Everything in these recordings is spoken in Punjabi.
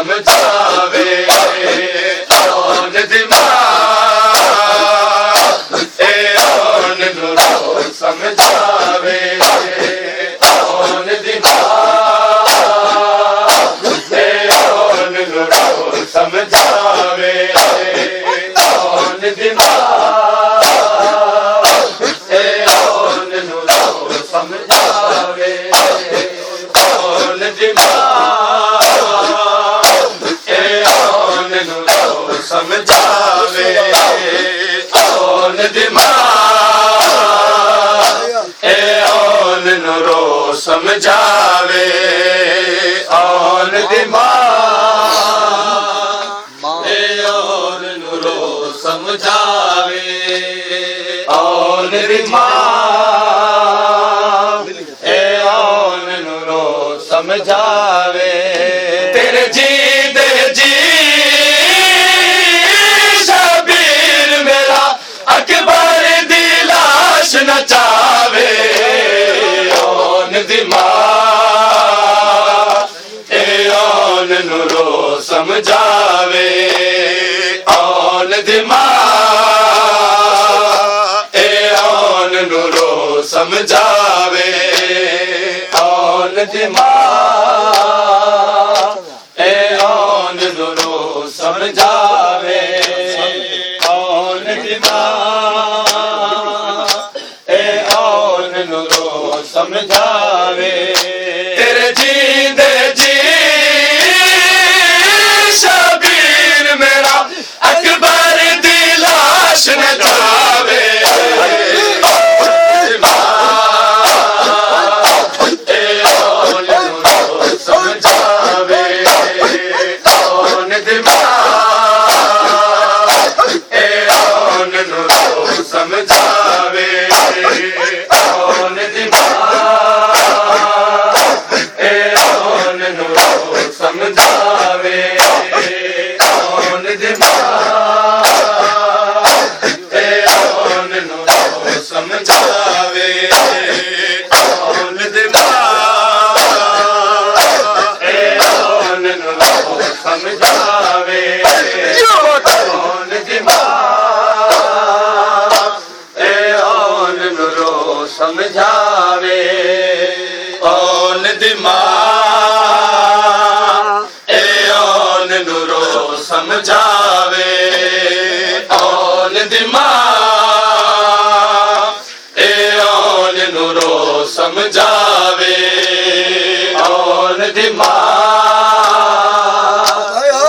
समझावे ओन दिमाग ए ओन नुरो समझावे ओन दिमाग ए ओन नुरो समझावे ओन दिमाग ए ओन नुरो समझावे ओन दिमाग ए ओन नुरो समझावे ओन दिमाग ए ओन नुरो समझावे ओन दिमाग ए ओन नुरो समझावे ओन दिमाग ए ओन नुरो समझावे तेरे जी दे जी शबीर मेरा अकबर दी लाश नचावे ओन दिमाग ए ओन नुरो समझावे ओन दिमाग ए ओन नुरो समझावे ओन दिमाग ए ओन नुरो समझावे ओन दिमाग ए ओन नुरो समझावे तेरे जी दे जी शबीर मेरा अकबर दी लाश नचावे समझावे ओन दिमाग ए ओन नुरो समझावे ओन दिमाग ए ओन नुरो समझावे ओन दिमाग ए ओन नुरो समझावे ओन दिमाग ए ओन नुरो समझावे ओन दिमाग ए ओन नुरो समझावे ओन दिमाग ए ओन नुरो समझावे ओन दिमाग ए ओन नुरो समझावे ओन दिमाग ए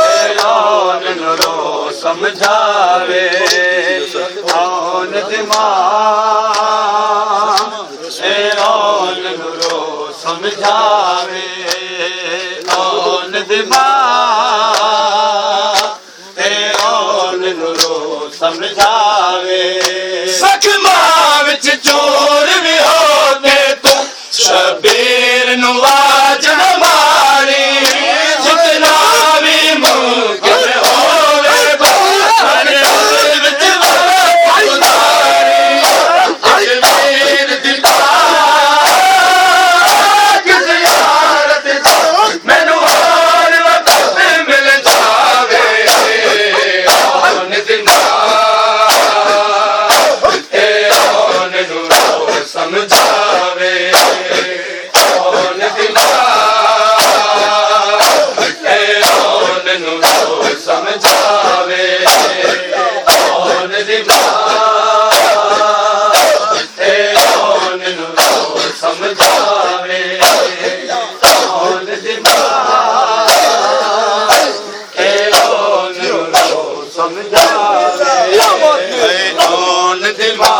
ओन नुरो समझावे ओन दिमाग ए ओन नुरो समझावे ओन दिमाग ए ओन नुरो समझावे सखमा विच चोर भी होते तू शबीर नु आवाज न मारी जितना भी मुमकिन होवे हर विच उतारी शबीर दी पाक ज़ियारत मैनू हर वक्त मिल जावे ओन दिमाग ए ओन नुरो समझावे ओन दिमाग ए ओन नुरो समझावे ओन दिमाग ए ओन नुरो समझावे ओन दिमाग ए ओन नुरो समझावे ओन दिमाग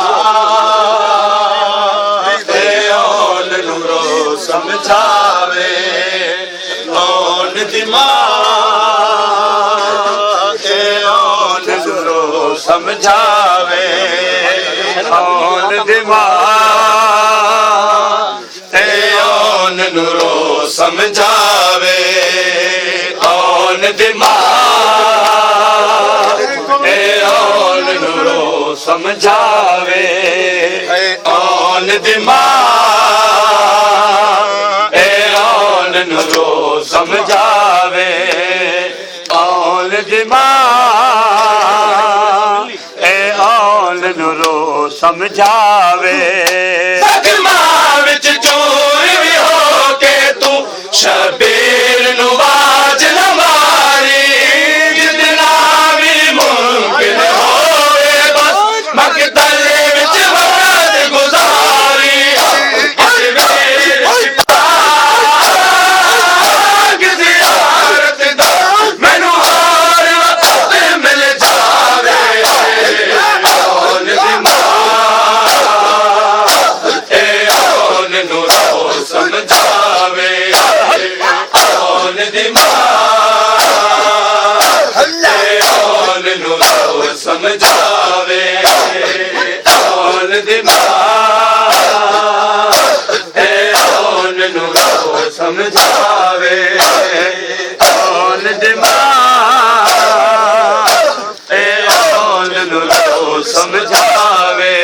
ए ओन नुरो समझावे ओन दिमाग ए ओन नुरो समझावे ओन दिमाग ए ओन नुरो समझावे ओन दिमाग ए ओन नुरो समझावे ओन दिमाग ए ओन नुरो समझावे ਦਿਮਾਗ ਇਹ ਔਨ ਨੂੰ ਰੋ ਸਮਝਾਵੇ ਜ਼ਖਮਾਂ ਵਿੱਚ ਚੂਰ ਵੀ ਹੋ ਕੇ ਤੂੰ ਸ਼ਬੀਰ ਨੂੰ ਬਾਜ ਨਾ ਮਾਰੀ ਜਿਤਨਾ ਵੀ ਮੁਮਕਿਨ ਹੋਵੇ ਬਸ ਮਕਤਲ ਵਿੱਚ ਵਕਤ ਗੁਜ਼ਾਰੀ ਮੈਨੂੰ ਹਰ ਵਕਤ ਮਿਲ ਜਾਵੇ ਔਨ ਦਿਮਾਗ ਇਹ ਔਨ ਨੂੰ ਰੋ ਸਮਝਾਵੇ ਔਨ ਦਿਮਾਗ ਇਹ ਔਨ ਨੂੰ ਰੋ ਸਮਝਾਵੇ ਔਨ ਦਿਮਾਗ ਇਹ ਔਨ ਨੂੰ ਰੋ ਸਮਝਾਵੇ ਔਨ ਦਿਮਾਗ ਇਹ ਔਨ ਨੂੰ ਰੋ ਸਮਝਾਵੇ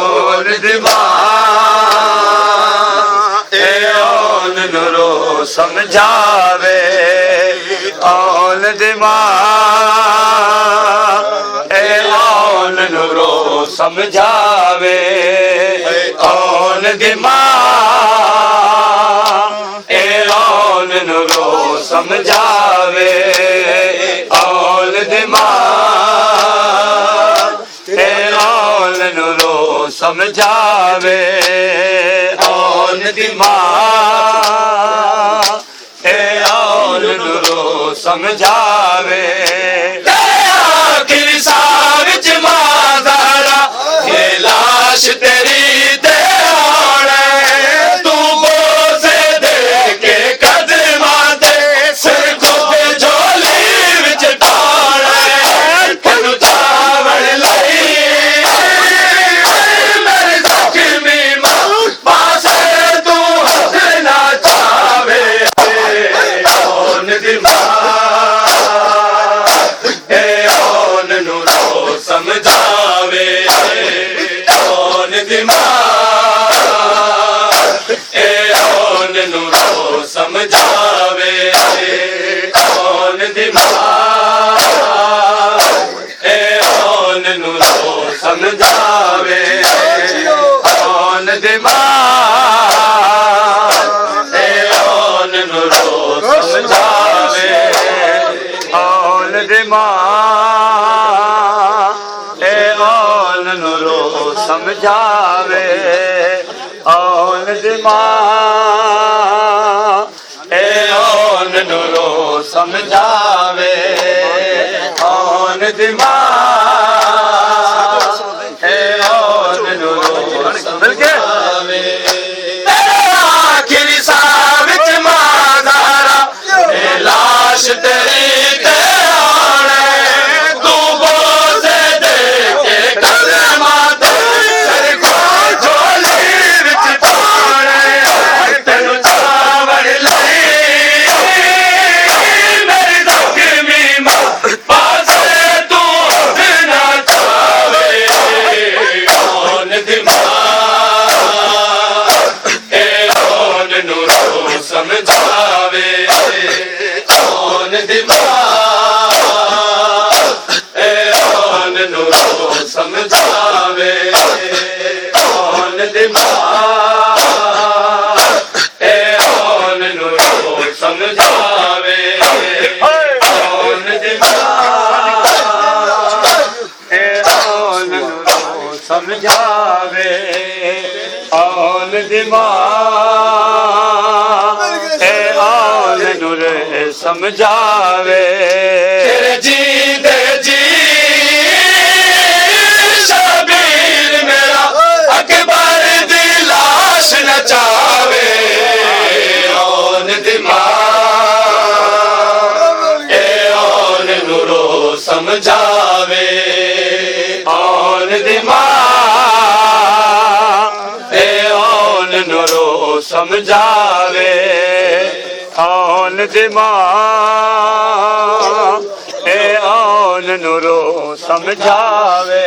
ਔਨ ਦਿਮਾਗ ਇਹ ਔਨ ਨੂੰ ਰੋ ਸਮਝਾਵੇ ਔਨ ਦਿਮਾਗ ਇਹ ਔਨ ਨੂੰ ਰੋ ਸਮਝਾਵੇ ਔਨ ਦਿਮਾਗ ਇਹ ਔਨ ਨੂੰ ਰੋ ਸਮਝਾਵੇ ਔਨ ਦਿਮਾਗ ਇਹ ਔਨ ਨੂੰ ਰੋ ਸਮਝਾਵੇ ਔਨ ਦਿਮਾਗ ਇਹ ਔਨ ਨੂੰ ਰੋ ਸਮਝਾਵੇ ਆਖਿਰ ਸਾਹ ਵਿੱਚ ਮਾਜ਼ਾਰਾ ਇਹ ਲਾਸ਼ ਤੇਰੀ ਤੇ ਆਉਣਾ ਤੂੰ ਬੋਸੇ ਦੇ ਕੇ ਕਦਮਾਂ ਤੇ ਸਿਰ ਖੁਦ ਝੋਲੀ ਵਿੱਚ ਪਾਉਣਾ ਤੈਨੂੰ ਚਾਵਲ ਲਈ ਮੇਰੇ ਜ਼ਖਮੀ ਮਾਂ ਪਾਸੇ ਤੂੰ ਹੱਥ ਨਾ ਚਾਵੇ ਔਨ ਦਿਮਾਗ ਇਹ ਔਨ ਨੂੰ ਰੋ ਸਮਝਾਵੇ ਔਨ ਦਿਮਾਗ ਇਹ ਔਨ ਨੂੰ ਰੋ ਸਮਝਾਵੇ ਔਨ ਦਿਮਾਗ ਇਹ ਔਨ ਨੂੰ ਰੋ ਸਮਝਾਵੇ ਔਨ ਦਿਮਾਗ ਇਹ ਔਨ ਨੂੰ ਰੋ ਸਮਝਾਵੇ ਔਨ ਦਿਮਾਗ ਇਹ ਔਨ ਨੂੰ ਰੋ ਸਮਝਾਵੇ ਔਨ ਦਿਮਾਗ ਇਹ ਔਨ ਨੂੰ ਰੋ ਸਮਝਾਵੇ ਔਨ ਦਿਮਾਗ ਇਹ ਔਨ ਨੂੰ ਰੋ ਸਮਝਾਵੇ ਆਖਿਰ ਸਾਹ ਵਿੱਚ ਮਾਜ਼ਾਰਾ ਇਹ ਲਾਸ਼ ਤੇਰੀ ਤੇ ਆਉਣਾ ਤੂੰ ਬੋਸੇ ਦੇ ਕੇ ਕਦਮਾਂ ਤੇ ਸਿਰ ਖੋਲ ਝੋਲੀ ਵਿੱਚ ਪਾਉਣਾ ਤੈਨੂੰ ਚਾਵਲ ਲਈ ਮੇਰੀ ਜ਼ਖਮੀ ਮਾਂ ਪਾਸੇ ਤੂੰ ਹੱਥ ਨਾ ਚਾਵੇ ਔਨ ਦਿਮਾਗ ਇਹ ਔਨ ਨੂੰ ਰੋ ਸਮਝਾਵੇ ਔਨ ਦਿਮਾਗ ਇਹ ਔਨ ਨੂੰ ਰੋ ਸਮਝਾਵੇ ਔਨ ਦਿਮਾਗ ਇਹ ਔਨ ਨੂੰ ਰੋ ਸਮਝਾਵੇ ਔਨ ਦਿਮਾਗ ਇਹ ਔਨ ਨੂੰ ਰੋ ਸਮਝਾਵੇ ਔਨ ਦਿਮਾਗ ਇਹ ਔਨ ਨੂੰ ਰੇ ਸਮਝਾਵੇ ਤੇਰੇ ਜੀ ਦੇ ਜੀ ਸ਼ਬੀਰ ਮੇਰਾ ਅਕਬਰ ਦੀ ਲਾਸ਼ ਨਚਾਵੇ ਔਨ ਦਿਮਾਗ ਇਹ ਔਨ ਨੂੰ ਰੋ ਸਮਝਾਵੇ ਔਨ ਦਿਮਾਗ ਇਹ ਔਨ ਨੂੰ ਰੋ ਸਮਝਾਵੇ ਔਨ ਦਿਮਾਗ ਇਹ ਔਨ ਨੂੰ ਰੋ ਸਮਝਾਵੇ